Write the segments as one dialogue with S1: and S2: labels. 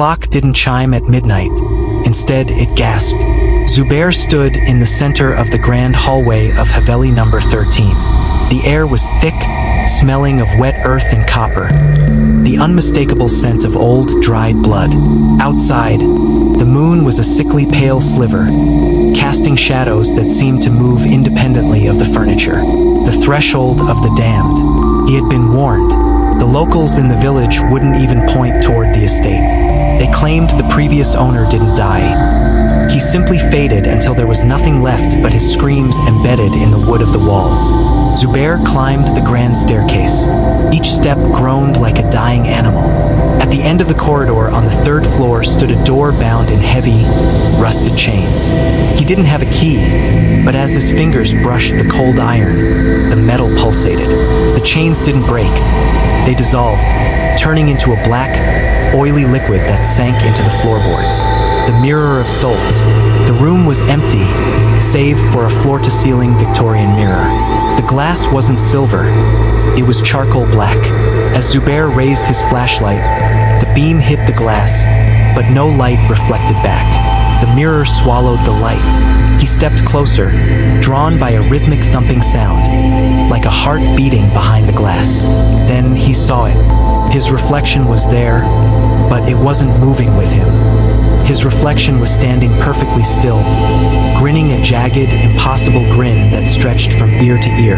S1: clock didn't chime at midnight. Instead, it gasped. Zubair stood in the center of the grand hallway of Haveli number 13. The air was thick, smelling of wet earth and copper, the unmistakable scent of old, dried blood. Outside, the moon was a sickly pale sliver, casting shadows that seemed to move independently of the furniture. The threshold of the damned. He had been warned. The locals in the village wouldn't even point toward the estate. They claimed the previous owner didn't die. He simply faded until there was nothing left but his screams embedded in the wood of the walls. Zubair climbed the grand staircase. Each step groaned like a dying animal. At the end of the corridor on the third floor stood a door bound in heavy, rusted chains. He didn't have a key, but as his fingers brushed the cold iron, the metal pulsated. The chains didn't break. They dissolved, turning into a black, oily liquid that sank into the floorboards. The mirror of souls. The room was empty, save for a floor-to-ceiling Victorian mirror. The glass wasn't silver, it was charcoal black. As Zubair raised his flashlight, the beam hit the glass, but no light reflected back. The mirror swallowed the light. He stepped closer, drawn by a rhythmic thumping sound, like a heart beating behind the glass. Then he saw it. His reflection was there, but it wasn't moving with him. His reflection was standing perfectly still, grinning a jagged, impossible grin that stretched from ear to ear.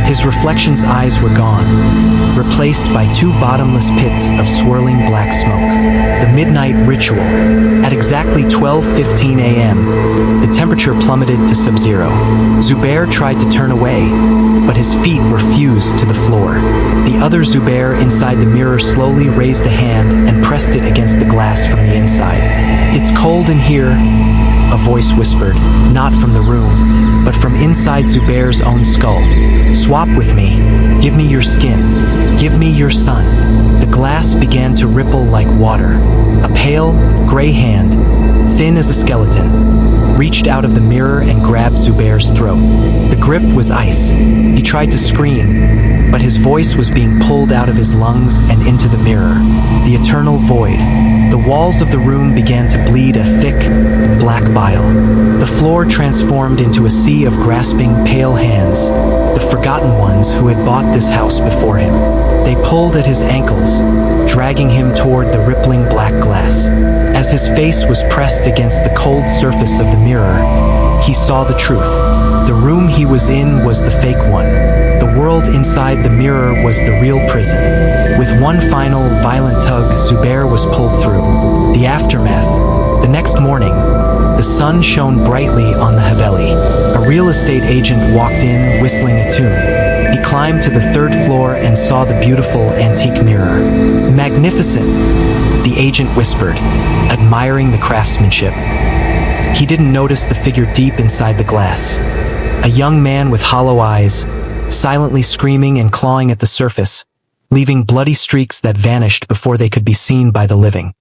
S1: His reflection's eyes were gone, replaced by two bottomless pits of swirling black smoke. The midnight ritual. At exactly 12:15 a.m., the temperature plummeted to sub-zero. Zubair tried to turn away, but his feet were fused to the floor. The other Zubair inside the mirror slowly raised a hand and pressed it against the glass from the inside. "It's cold in here," a voice whispered, not from the room, but from inside Zubair's own skull. "Swap with me. Give me your skin. Give me your sun." The glass began to ripple like water. A pale, gray hand, thin as a skeleton, reached out of the mirror and grabbed Zubair's throat. The grip was ice. He tried to scream, but his voice was being pulled out of his lungs and into the mirror. The eternal void. The walls of the room began to bleed a thick, black bile. The floor transformed into a sea of grasping, pale hands, the forgotten ones who had bought this house before him. They pulled at his ankles, dragging him toward the rippling black glass. As his face was pressed against the cold surface of the mirror, he saw the truth. The room he was in was the fake one. The world inside the mirror was the real prison. With one final, violent tug, Zubair was pulled through. The aftermath. The next morning, the sun shone brightly on the Haveli. A real estate agent walked in, whistling a tune. He climbed to the third floor and saw the beautiful antique mirror. "Magnificent," the agent whispered, admiring the craftsmanship. He didn't notice the figure deep inside the glass. A young man with hollow eyes, silently screaming and clawing at the surface, leaving bloody streaks that vanished before they could be seen by the living.